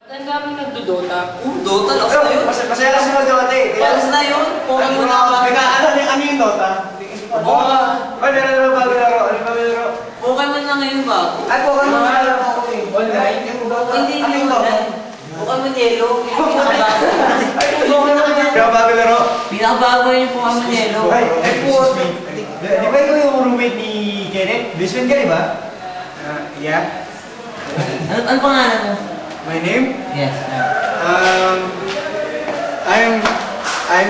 Ang daming nagdodota. Dota? Lakas na yun. Masaya kasi mag-Dota eh. Lakas na yun. Pokemon na ba? Ano yung Dota? Ano naman bago laro? Ano bago laro? Pokemon na ngayon bago. Ay, Pokemon na laro ako eh. Online? Hindi yung online. Pokemon Yellow. Pinakabago. Ay, Pokemon na. Kaya bago laro? Pinakabago yung Pokemon Yellow. Ay, po. Di ba ikaw yung roommate ni Kenneth? Best ka, di ba? Yeah. Ano pangalan mo? My name? Yes. I'm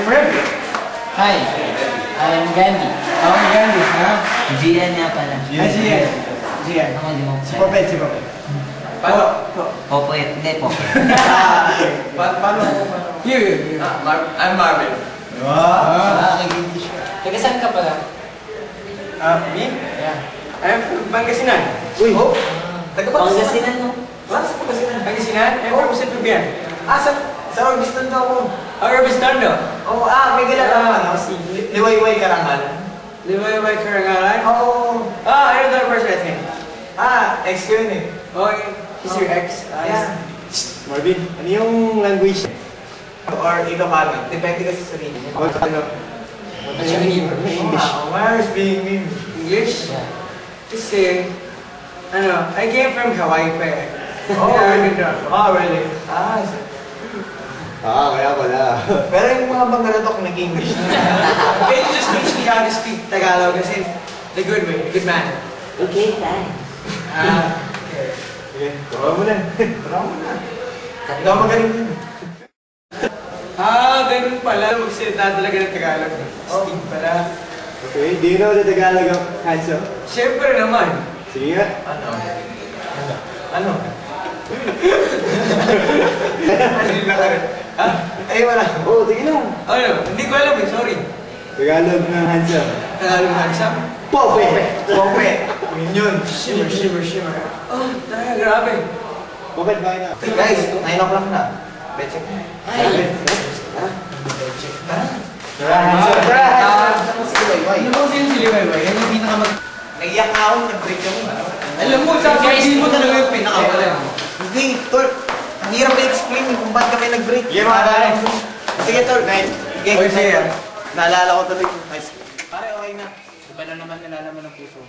Revy. Hi, I'm Gandhi. Ako ni Gandhi, ha? Gian nga pala. Gian. Ako di mo. Si Popet. Paano? Popet. Hindi, Popet. Paano? You. I'm Marvin. Wow. Taga saan ka pala? Me? Yeah. I'm from Pangasinan. Uy. Oh. Pangasinan mo. Sa Pangasinan? I'm from San Fabian. Sa Orbistan daw ako. Orbistan daw? Oo, may ginagawa ano? Si Liwayway Karangal. Liwayway Karangalan? Oo. I know that person, I think. Ex ko yun eh. Oh, he's your ex? Yeah. Marvin, ano yung language? Or Ilocano? Depende kasi sa rin. Ano? What's your name? English. Why are you speaking English? Yeah. Kasi, I came from Hawaii pa eh. Really? Kaya pala. Pero yung mga Bangalatok nag-English. Can you just teach me how to speak Tagalog kasi the good way, the good man? Okay, fine. Okay. Turo mo na. Ikaw magaling yun. Ganun pala. Magsalita talaga ng Tagalog. Speak pala. Okay, do you know the Tagalog of Hanso? Siyempre naman. Sige nga. Ano? Ano yung lakarin? Wala. Oo, sige lang. Ano? Hindi ko alam eh, sorry. Tagalog ng Hanso. Tagalog ng Hanso? Pope! Yun. Shimmer. Oh, talaga, grabe. Popet, bakit na? Guys, 9 o'clock na. Betcheck na. Betcheck na. Ano mo si Liwayway? Yan yung pinakamag... Naiyak na ako, nag-break kami. Alam mo, sa hindi mo talaga yung pinakabala. Hindi, Tol. Ang hirap i-explain kung ba't kami nag-break. Sige, mga sige, Tol. Sige. Naalala ko tuloy yung high school. Pare, okay na. Iba na naman nilalaman ng puso.